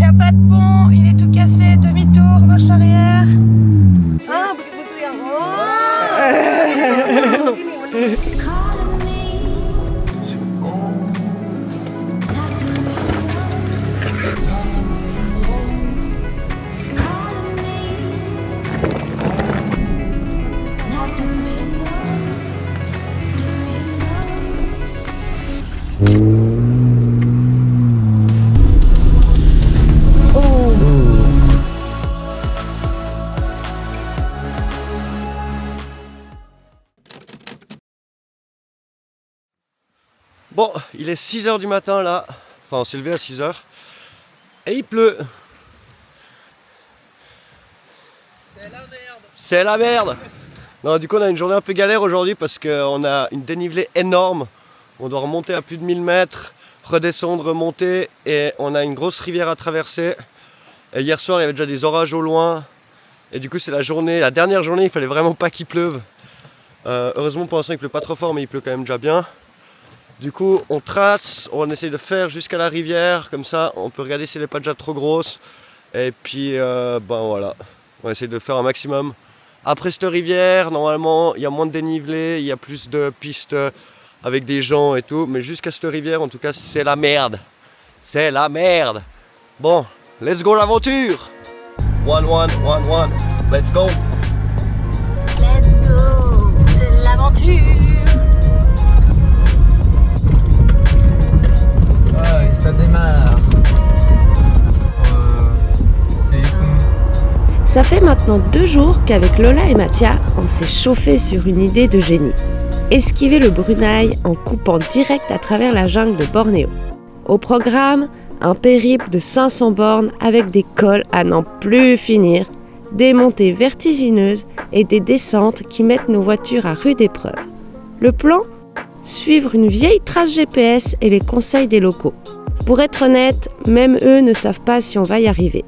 Il n'y a pas de pont, il est tout cassé, demi-tour, marche arrière. Ah, begitu yang Bon, il est 6h du matin là, enfin on s'est levé à 6h et il pleut. C'est la merde. C'est la merde. Non, du coup on a une journée un peu galère aujourd'hui parce qu'on a une dénivelée énorme. On doit remonter à plus de 1000 mètres, redescendre, remonter et on a une grosse rivière à traverser. Et hier soir il y avait déjà des orages au loin et du coup c'est la dernière journée, il fallait vraiment pas qu'il pleuve. Heureusement pour l'instant il pleut pas trop fort mais il pleut quand même déjà bien. Du coup on trace, on essaye de faire jusqu'à la rivière, comme ça on peut regarder si elle n'est pas déjà trop grosse. Et puis ben voilà, on essaye de faire un maximum. Après cette rivière, normalement il y a moins de dénivelé, il y a plus de pistes avec des gens et tout. Mais jusqu'à cette rivière en tout cas c'est la merde. C'est la merde. Bon, let's go l'aventure. 1-1, 1-1, let's go. Let's go, c'est l'aventure. Ouais, ça démarre. C'est con. Ça fait maintenant 2 jours qu'avec Lola et Mathia, on s'est chauffé sur une idée de génie. Esquiver le Brunei en coupant direct à travers la jungle de Bornéo. Au programme, un périple de 500 bornes avec des cols à n'en plus finir, des montées vertigineuses et des descentes qui mettent nos voitures à rude épreuve. Le plan ? Suivre une vieille trace GPS et les conseils des locaux. Pour être honnête, même eux ne savent pas si on va y arriver.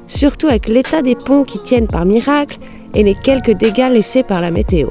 Surtout avec l'état des ponts qui tiennent par miracle et les quelques dégâts laissés par la météo.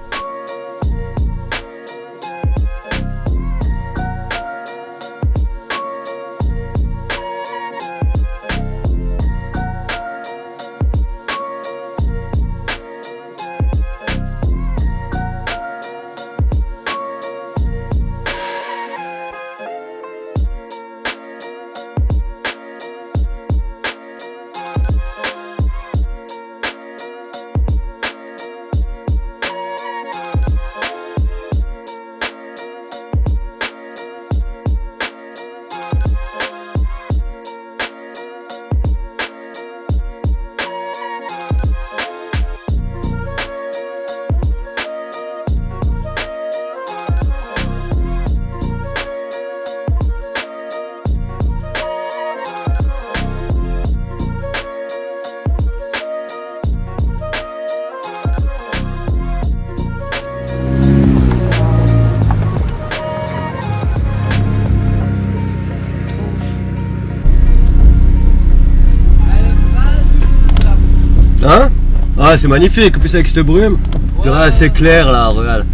Hein? Ah c'est magnifique, en plus avec cette brume. Ouais. Regarde, c'est clair là, regarde.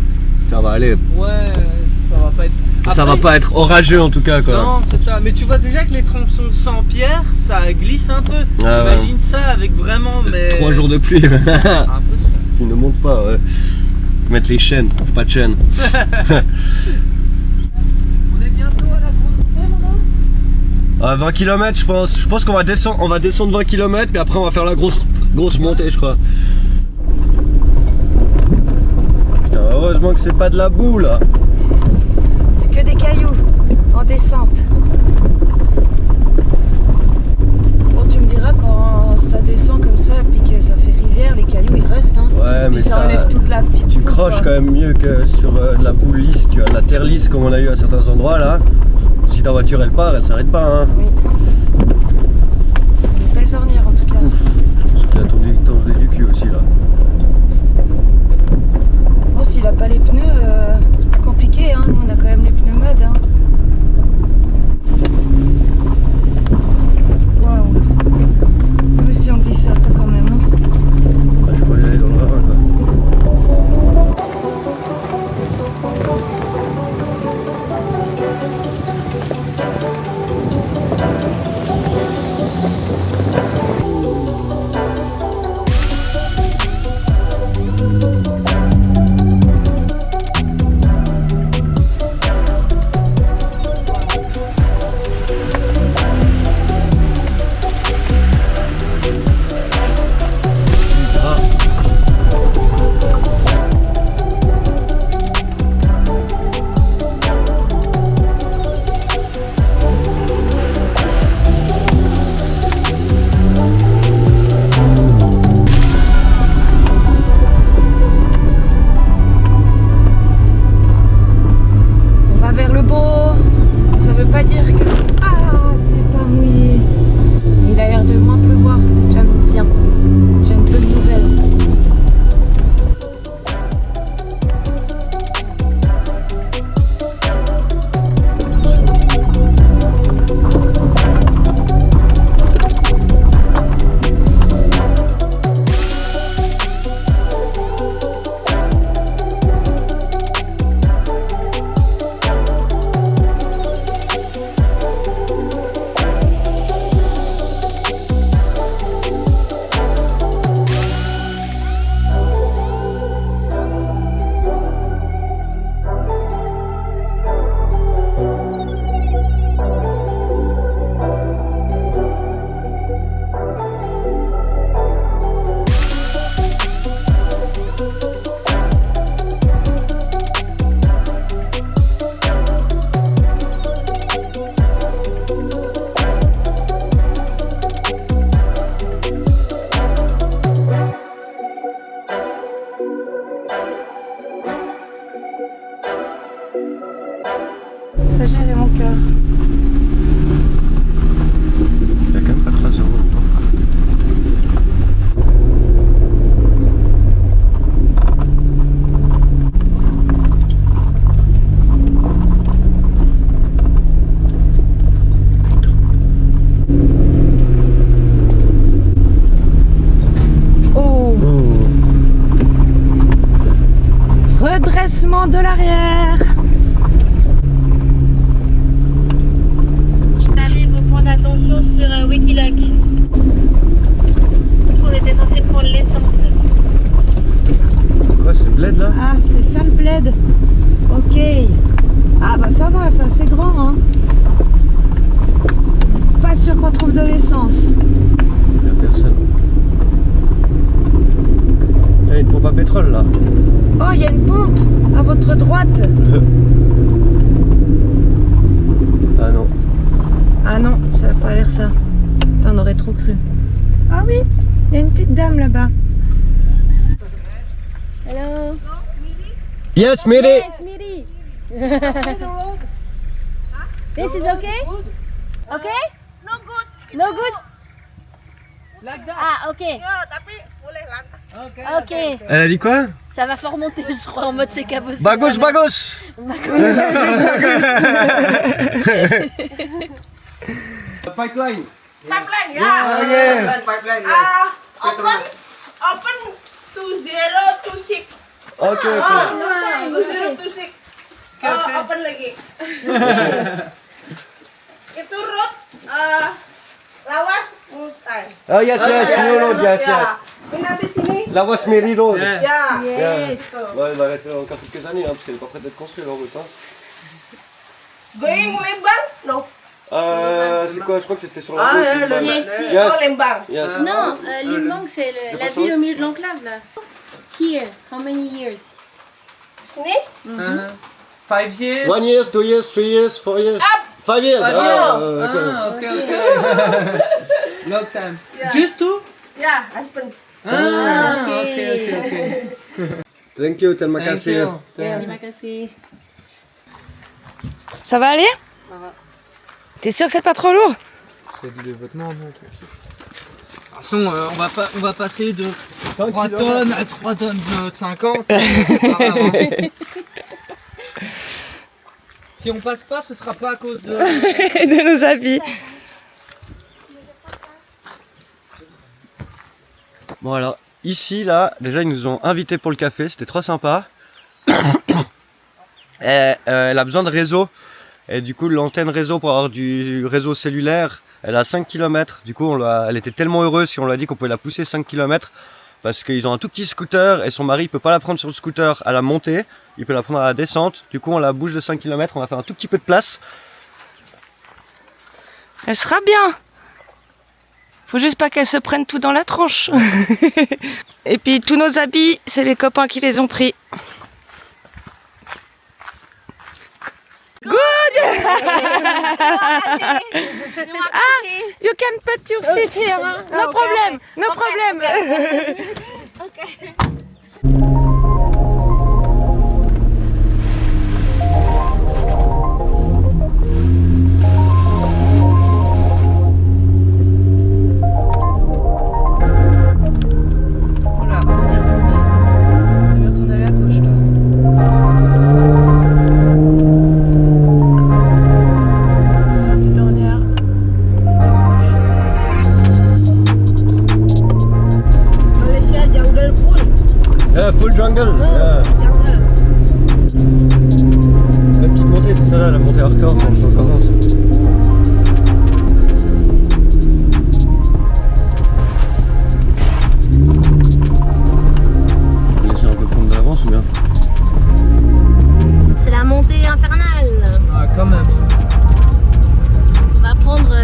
Ça va aller. Ouais, ça va pas être. Ça va pas être orageux en tout cas quoi. Non, c'est ça. Mais tu vois déjà que les tronçons sans pierre, ça glisse un peu. Ah, ouais. Imagine ça avec vraiment. Mais... 3 jours de pluie. Un peu ça. S'il ne monte pas, ouais. Faut mettre les chaînes, faut pas de chaînes. On est bientôt à la frontière, mon homme. À 20 km je pense. Je pense qu'on va descendre, 20 km puis après on va faire la grosse montée je crois. Putain, heureusement que c'est pas de la boue là. C'est que des cailloux en descente. Bon, tu me diras quand ça descend comme ça et puis que ça fait rivière, les cailloux ils restent. Hein. Ouais mais Puis ça enlève toute la petite tu boue, croches quoi. quand même mieux que sur de la boue lisse, tu vois, de la terre lisse comme on a eu à certains endroits là. Si ta voiture elle part, elle s'arrête pas hein. Oui. Des belles ornières en tout cas. Ouf, je pense qu'il a tourné du cul aussi là. Bon, s'il a pas les pneus, c'est plus compliqué. Hein. Nous on a quand même les pneus mud. Hein. Waouh. Nous aussi on glisse quand même. Hein. Ah, je peux aller dans le ravin quoi. virement de l'arrière. T'arrives au point d'attention sur Wikiloc. On était censé prendre l'essence. Quoi, c'est bled là? Ah, c'est ça le bled. Ok. Ah bah ça va, c'est assez grand, hein. Pas sûr qu'on trouve de l'essence. Il y a personne. Il y a une pompe à pétrole là. Oh, il y a une pompe à votre droite. Ah non. Ah non, ça n'a pas l'air ça. T'en aurais trop cru. Ah oui, il y a une petite dame là-bas. Hello. Yes, Miri. Yes, Miri. This is okay? Okay? No good. No good? Like that. Ah, ok. Tapi boleh lah. Ok. Elle a dit quoi? Ça va fort monter, je crois, en mode c'est cabossé. Bagos, bagos. Pipeline. Pipeline, ya. Yeah. Pipeline. Open 2026. Ok, ok. 2026. Open lagi. Itu road Lawas Mustang. Oh yes, yes, New Road, yes, yes. Pindah di sini. Lawas Miri Road. Ya. Yes. Ouais, il va rester là encore quelques années, hein, parce qu'elle n'est pas prête d'être construite en route. Hein. Going Lembang? No. C'est quoi? Je crois que c'était sur la route. Limbang. Yes. Yes. Oh, Lembang. Yes. Non, Limbang, c'est la pas ville ça au milieu de l'enclave, là. Here, how many years? Sini? 5 years? 1 year, 2 years, 3 years, 4 years. 5 years. Five Ah, years. okay. Okay. Long time. Yeah. Just two? Ya, husband. Okay. Thank you, terima Thank kasih. you. Terima kasih. Ça va aller? T'es sûr que c'est pas trop lourd? C'est des vêtements, non? De toute façon, on va passer de 3 kilomètres. tonnes à 3 tonnes 50. apparemment. Si on passe pas, ce sera pas à cause de... De nos habits. Bon alors, ici, là, déjà ils nous ont invités pour le café, c'était trop sympa. Et, elle a besoin de réseau. Et du coup, l'antenne réseau pour avoir du réseau cellulaire, elle a 5 km. Du coup, elle était tellement heureuse si on lui a dit qu'on pouvait la pousser 5 km. Parce qu'ils ont un tout petit scooter et son mari ne peut pas la prendre sur le scooter à la montée. Il peut la prendre à la descente. Du coup, on la bouge de 5 km. On va faire un tout petit peu de place. Elle sera bien. Faut juste pas qu'elle se prenne tout dans la tronche. Et puis tous nos habits, c'est les copains qui les ont pris. Good! Ah, you can put your feet here. Huh? No problem, no problem. Voilà, on y arrive. Je vais retourner aller à gauche, toi. Samedi dernière, Malaysia jungle full. Yeah, full jungle. Yeah. Jungle. La petite montée, c'est ça là, la montée hardcore quand on commence. Vous laissez un peu prendre d'avance ou bien? C'est la montée infernale. Ah, quand même. On va prendre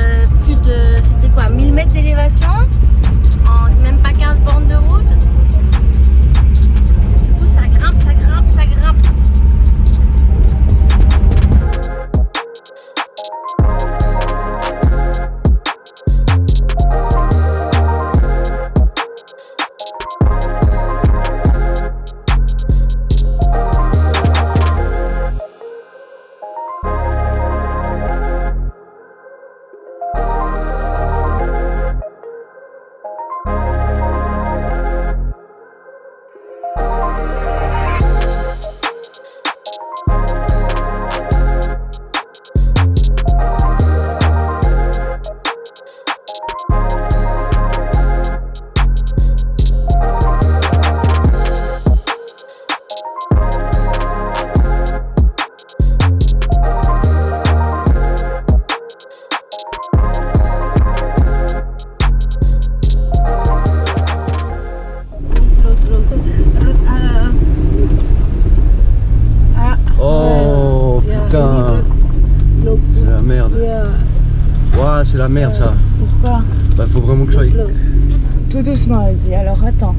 plus de, c'était quoi, 1000 mètres d'élévation en même pas 15 bornes de route. Du coup, ça grimpe, ça grimpe, ça grimpe. la merde ça. Pourquoi? Bah faut vraiment que je sois... Tout doucement, elle dit. Alors attends.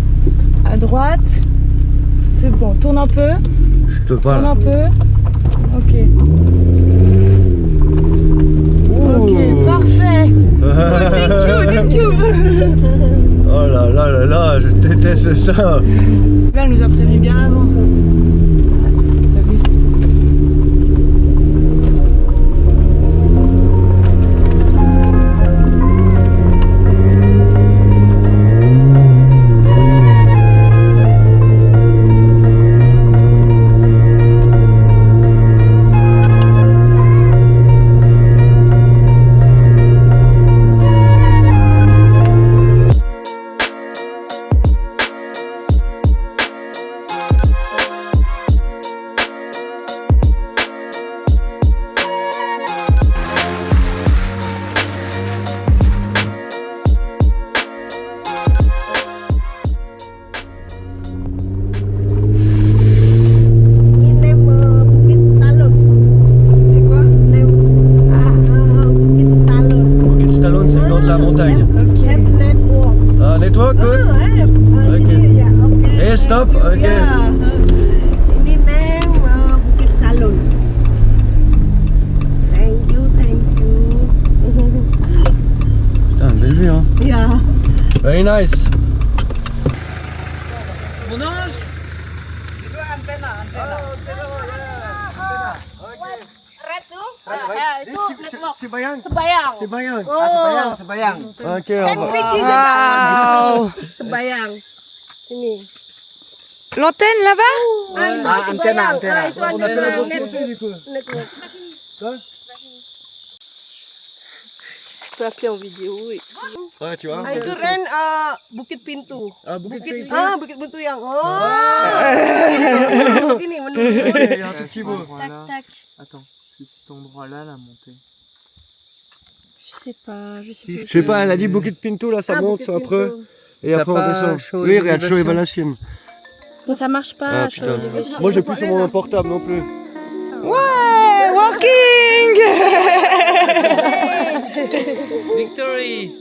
À droite. C'est bon. Tourne un peu. Je te Tourne parle. un peu. Ok. Ok, parfait. Thank you. Oh là là là là, je déteste ça. Elle nous a prévenu bien avant. T'as vu? Network, good? Hey, stop, okay. Ini name Bukit Stalon. Thank you. Putain, belle vue, hein? Yeah. Very nice. Mon ange. Sebayang. Sebayang. Sebayang. Oh. Sebayang. Ok, Wow. Sebayang. Sini. L'antenne là-bas? Antena. Itu On a fait la grosse net- montée du coup. network. Je peux appeler en vidéo. Et... Ouais, tu vois. Itu Ren Bukit Pintu. Ah, Bukit Pintu. Bukit Pintu yang. Oh. Ini menurut. Il y a un tout petit bout. Tac, tac. Attends, c'est cet endroit-là la montée. Je sais pas. Je sais Si, plus. Je sais pas, elle a dit Bukit Pintu, là ça Ah, monte Bukit après. Pintu. Et après on pas descend. show Oui, regarde, show elevation. Evaluation. Non, ça marche pas. Ah je putain. les vais- Moi j'ai plus sur mon portable non plus. Ouais, walking. Victory.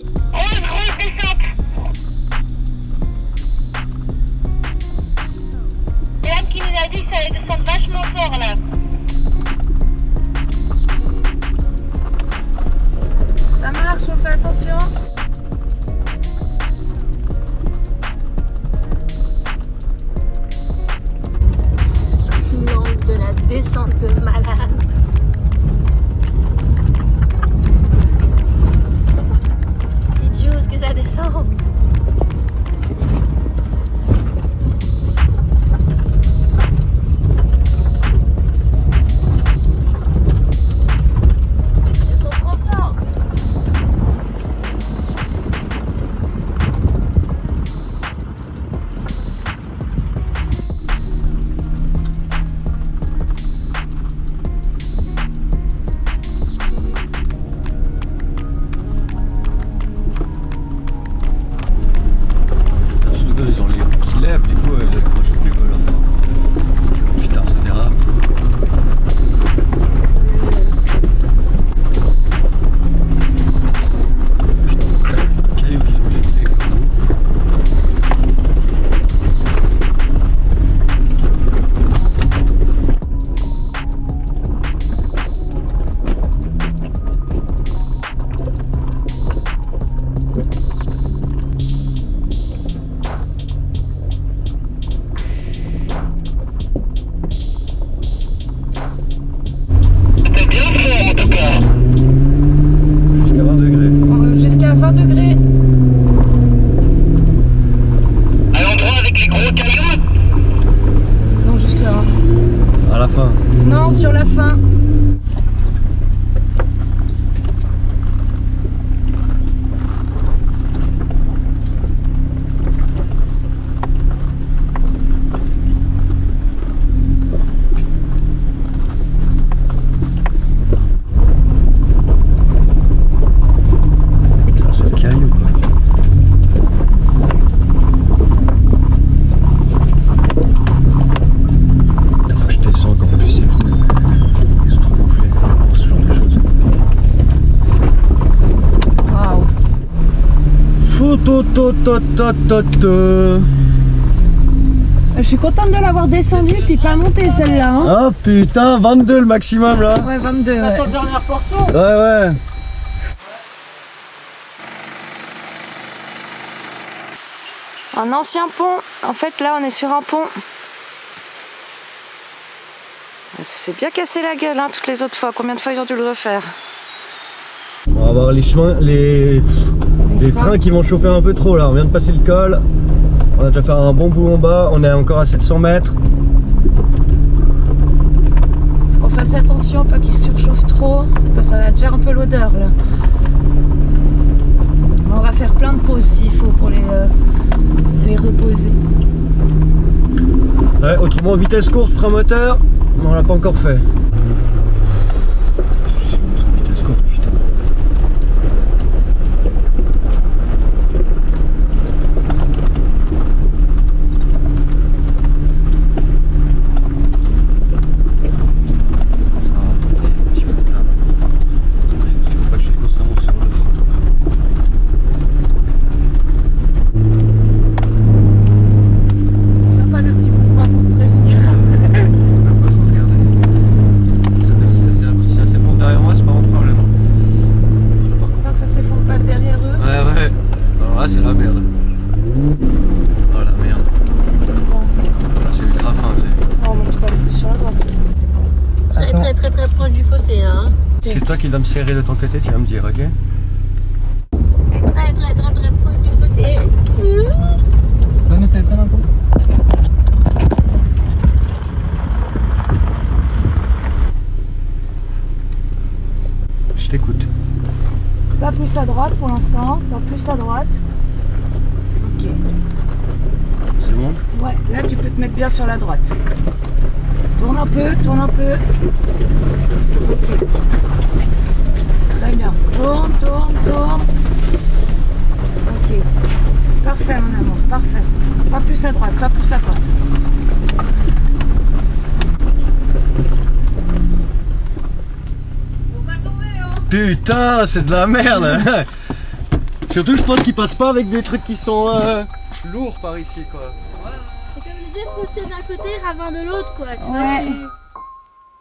Yann qui nous a dit que ça allait descendre vachement fort là. Ça marche, on fait attention. L'angle de la descente de malade. Idiot, est-ce que ça descend? Ils sont trop forts. Je suis contente de l'avoir descendue puis pas montée celle-là. Hein. Ah putain, 22 le maximum là. Ouais, 22. La Ouais. seule dernière portion. Ouais. Un ancien pont. En fait, là, on est sur un pont. C'est bien cassé la gueule, hein, toutes les autres fois. Combien de fois ils ont dû le refaire? On va voir les chemins, les freins qui vont chauffer un peu trop là. On vient de passer le col. On a déjà fait un bon bout en bas. On est encore à 700 mètres. Faut qu'on fasse attention, pas qu'il surchauffe trop. Parce que ça va déjà un peu l'odeur là. On va faire plein de pauses s'il faut pour les reposer. Ouais, autrement vitesse courte, frein moteur, mais on l'a pas encore fait. Vitesse courte, putain. Très proche du fossé là. Hein. C'est toi qui dois me serrer de ton côté, tu vas me dire, ok? Très proche du fossé. Donne le téléphone un peu. Je t'écoute. Pas plus à droite pour l'instant, pas plus à droite. Ok. C'est bon? Ouais, là tu peux te mettre bien sur la droite. Tourne un peu, tourne un peu. Ok. Très bien. Tourne, tourne, tourne. Ok. Parfait mon amour, parfait. Pas plus à droite, pas plus à droite. Putain, c'est de la merde. Surtout je pense qu'ils passent pas avec des trucs qui sont lourds par ici quoi. Et comme je disais, fossé d'un côté, ravin de l'autre quoi. Tu Ouais.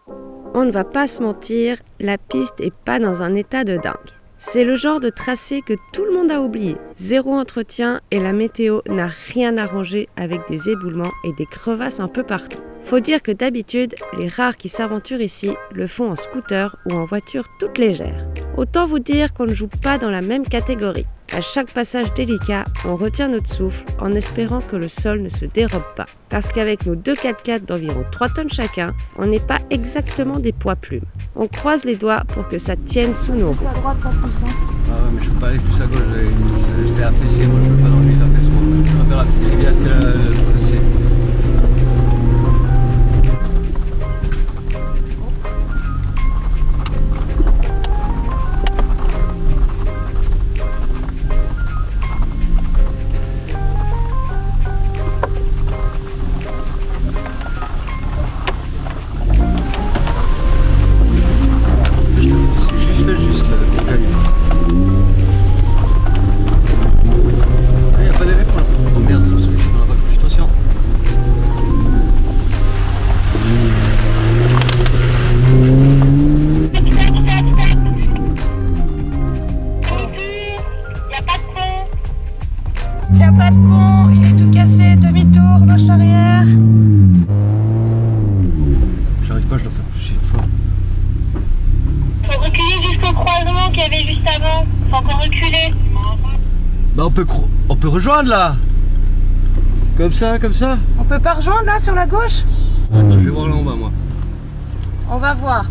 vois, On ne va pas se mentir, la piste est pas dans un état de dingue. C'est le genre de tracé que tout le monde a oublié. Zéro entretien et la météo n'a rien arrangé avec des éboulements et des crevasses un peu partout. Faut dire que d'habitude, les rares qui s'aventurent ici le font en scooter ou en voiture toute légère. Autant vous dire qu'on ne joue pas dans la même catégorie. À chaque passage délicat, on retient notre souffle en espérant que le sol ne se dérobe pas. Parce qu'avec nos deux 4x4 d'environ 3 tonnes chacun, on n'est pas exactement des poids plumes. On croise les doigts pour que ça tienne sous nos roues. Plus à droite, pas plus. Hein. Ah ouais, mais je peux pas aller plus à gauche, j'étais affaissé, moi je veux pas dans les affaissements. Je préfère la petite rivière que le fossé. Juste le caillou. Il n'y a pas d'éléphant là. Oh merde, je suis dans la vague, attention. Y a pas de pont, il est tout cassé, demi-tour, marche arrière. J'arrive pas, je dois faire plus fort. Faut reculer jusqu'au croisement qu'il y avait juste avant. Faut encore reculer. Bah on peut rejoindre là. Comme ça. On peut pas rejoindre là sur la gauche? Attends, je vais voir là en bas moi. On va voir.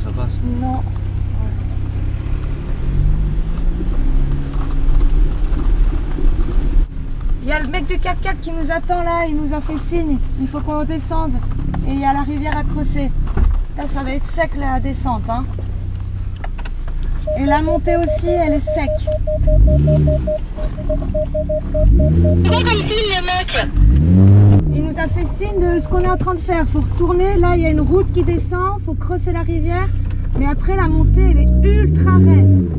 Ça passe. Non. Il y a le mec du 4x4 qui nous attend là, il nous a fait signe. Il faut qu'on descende. Et il y a la rivière à creuser. Là, ça va être sec la descente. Hein. Et la montée aussi, elle est sec. C'est quoi comme signe le mec? Il nous a fait signe de ce qu'on est en train de faire. Faut retourner. Là, il y a une route qui descend. Faut creuser la rivière. Mais après la montée, elle est ultra raide.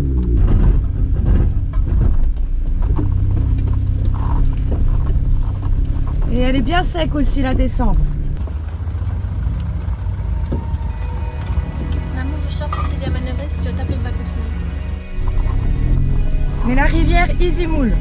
Et elle est bien sec aussi, la descente. Maman, je sors pour t'aider à manœuvrer si tu vas taper le bac de tout. Mais la rivière Easy Moule.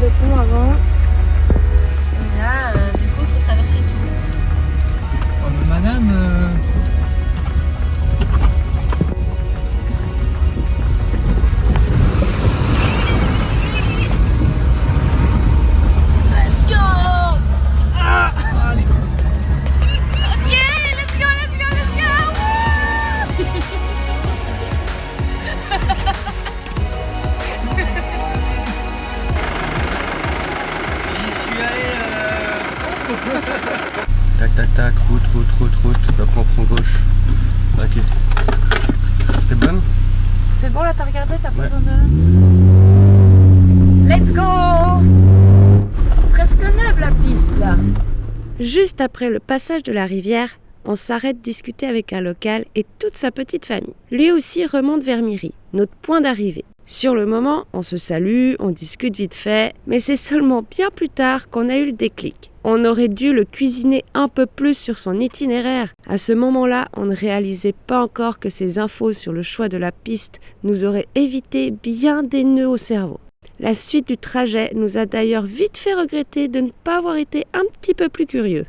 Le pont avant. Et là, du coup, il faut traverser tout. Oh, mais madame. Let's go! Allez. Yeah, let's go, let's go, let's go! Tac tac tac, route. Après on prend gauche. Ok. C'était bonne? C'est bon là, t'as regardé, t'as pas besoin de... Let's go! Presque neuve la piste là. Juste après le passage de la rivière, on s'arrête discuter avec un local et toute sa petite famille. Lui aussi remonte vers Myri, notre point d'arrivée. Sur le moment, on se salue, on discute vite fait, mais c'est seulement bien plus tard qu'on a eu le déclic. On aurait dû le cuisiner un peu plus sur son itinéraire. À ce moment-là, on ne réalisait pas encore que ces infos sur le choix de la piste nous auraient évité bien des nœuds au cerveau. La suite du trajet nous a d'ailleurs vite fait regretter de ne pas avoir été un petit peu plus curieux.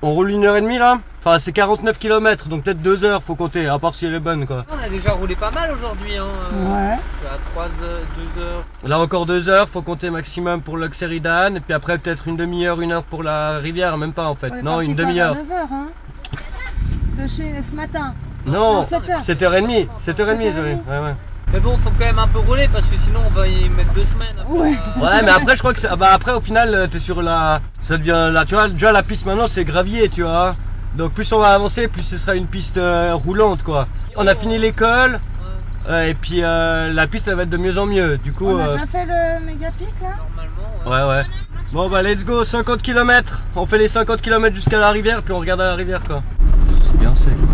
On roule 1h30 là? Enfin c'est 49 km, donc peut-être 2 heures faut compter, à part si elle est bonne quoi. On a déjà roulé pas mal aujourd'hui. Hein. Ouais. À 3 heures, 2 heures. Là encore 2 heures, faut compter maximum pour l'Oxeridan, et puis après peut-être une demi-heure, 1 heure pour la rivière, même pas en fait. Non, une demi-heure. 9h hein. De chez ce matin. Non, 7 heures. 7h30, 7h30 Zoé. Ouais. Mais bon, faut quand même un peu rouler parce que sinon on va y mettre 2 semaines. Après, Ouais. Ouais, mais après je crois que après au final t'es sur la... Ça devient là, tu vois, déjà la piste maintenant c'est gravier, tu vois. Donc plus on va avancer, plus ce sera une piste roulante quoi. On a fini l'école, et puis la piste elle va être de mieux en mieux. Du coup... On a déjà fait le méga pic là? Normalement, Ouais. Bon bah let's go, 50 km. On fait les 50 km jusqu'à la rivière, puis on regarde à la rivière quoi. C'est bien sec quoi.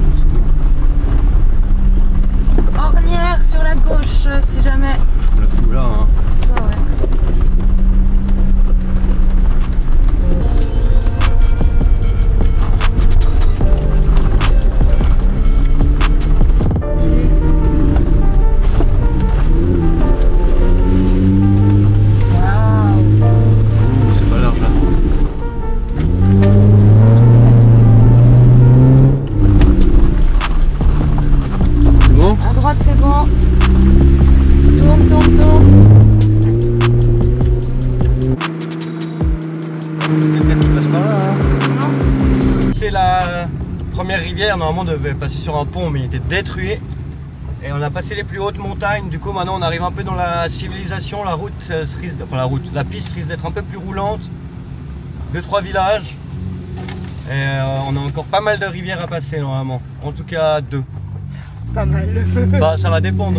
Ornière sur la gauche si jamais. Je me la fous là hein. Ouais. C'est pas large là. C'est bon? À droite c'est bon. Tourne. Quelqu'un qui passe par là hein. C'est la première rivière, normalement on devait passer sur un pont mais il était détruit. Et on a passé les plus hautes montagnes, du coup maintenant on arrive un peu dans la civilisation, la piste risque d'être un peu plus roulante. 2-3 villages. Et on a encore pas mal de rivières à passer normalement, en tout cas 2. Pas mal. Enfin, ça va dépendre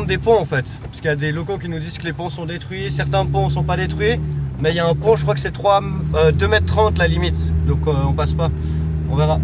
des ponts en fait, parce qu'il y a des locaux qui nous disent que les ponts sont détruits, certains ponts sont pas détruits, mais il y a un pont, je crois que c'est 2,30 m la limite, donc on passe pas, on verra.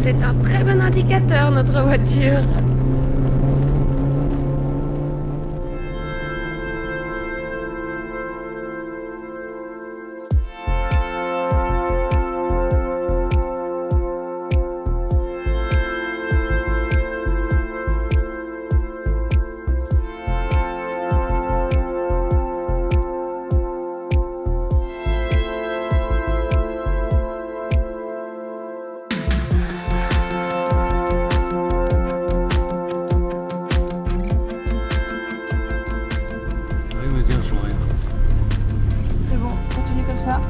C'est un très bon indicateur, notre voiture. C'est bon, continue comme ça.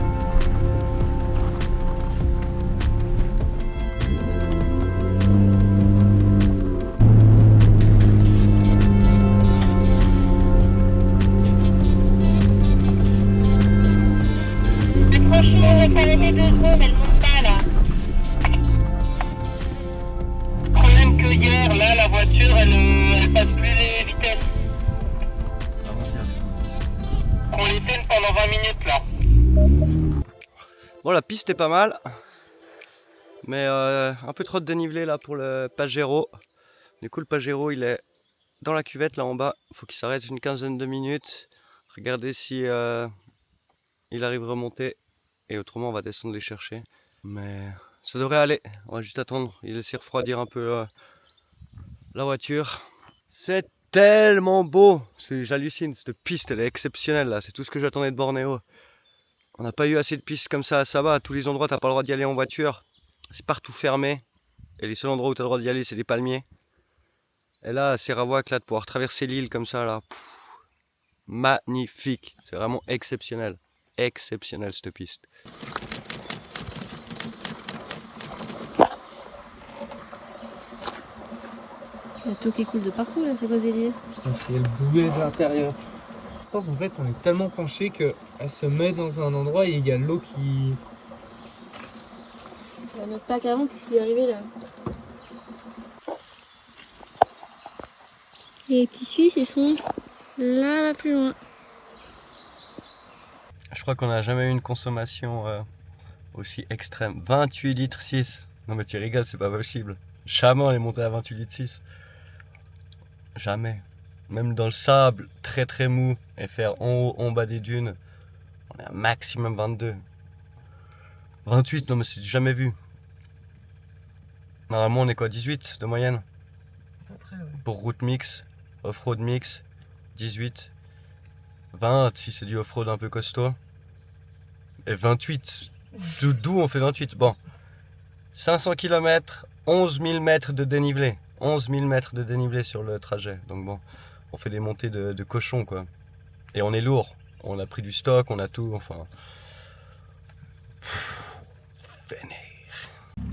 Franchement, on va s'arrêter 2 secondes, elle monte pas là. Problème que hier, là, la voiture, elle passe plus les vitesses. On les tourne pendant 20 minutes là. Bon, la piste est pas mal, mais un peu trop de dénivelé là pour le Pajero. Du coup, le Pajero il est dans la cuvette là en bas. Il faut qu'il s'arrête une quinzaine de minutes. Regardez si il arrive à remonter, et autrement on va descendre les chercher. Mais ça devrait aller. On va juste attendre. Il laisse refroidir un peu la voiture. C'est tellement beau. J'hallucine. Cette piste elle est exceptionnelle là. C'est tout ce que j'attendais de Bornéo. On n'a pas eu assez de pistes comme ça à Saba. À tous les endroits, tu n'as pas le droit d'y aller en voiture. C'est partout fermé. Et les seuls endroits où tu as le droit d'y aller, c'est des palmiers. Et là, c'est Ravouak, là, de pouvoir traverser l'île comme ça, là. Magnifique. C'est vraiment exceptionnel. Exceptionnel, cette piste. Il y a tout qui coule de partout là, c'est quoi ce délire? C'est le boulet de l'intérieur. Je pense en fait on est tellement penché qu'elle se met dans un endroit et il y a l'eau qui... Il y a notre pack avant, qu'est-ce qui lui est arrivé là? Et les petits Suisses, ils sont là-bas plus loin. Je crois qu'on n'a jamais eu une consommation aussi extrême. 28 litres 6. Non mais tu rigoles, c'est pas possible. Jamais on est monté à 28 litres 6. Jamais. Même dans le sable, très très mou, et faire en haut, en bas des dunes, on est à maximum 22. 28, non mais c'est jamais vu. Normalement on est quoi, 18 de moyenne? Après, ouais. Pour route mix, off-road mix, 18. 20 si c'est du off-road un peu costaud. Et 28, d'où on fait 28? Bon, 500 km, 11 000 mètres de dénivelé. 11 000 mètres de dénivelé sur le trajet. Donc bon, on fait des montées de cochon quoi. Et on est lourd. On a pris du stock, on a tout, enfin...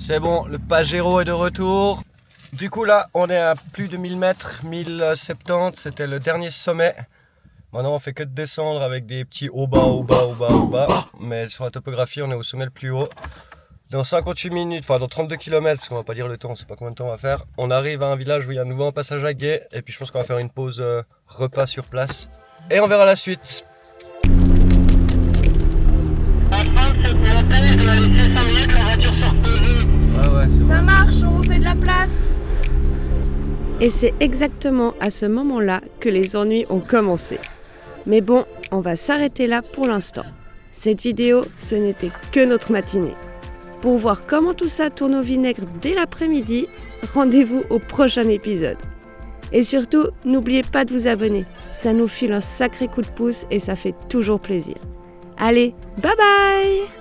C'est bon, le Pajero est de retour. Du coup là, on est à plus de 1000 mètres, 1070, c'était le dernier sommet. Maintenant on fait que de descendre avec des petits hauts bas, hauts bas, hauts bas, hauts bas. Mais sur la topographie, on est au sommet le plus haut. Dans 58 minutes, enfin dans 32 km, parce qu'on va pas dire le temps, on sait pas combien de temps on va faire. On arrive à un village où il y a un nouveau passage à guet. Et puis je pense qu'on va faire une pause repas sur place. Et on verra la suite. En France, c'est pour la peine, je dois laisser 5 minutes, la voiture se reposer. Ah ouais, c'est Ça marche, on vous fait de la place. Et c'est exactement à ce moment-là que les ennuis ont commencé. Mais bon, on va s'arrêter là pour l'instant. Cette vidéo, ce n'était que notre matinée. Pour voir comment tout ça tourne au vinaigre dès l'après-midi, rendez-vous au prochain épisode. Et surtout, n'oubliez pas de vous abonner. Ça nous file un sacré coup de pouce et ça fait toujours plaisir. Allez, bye bye!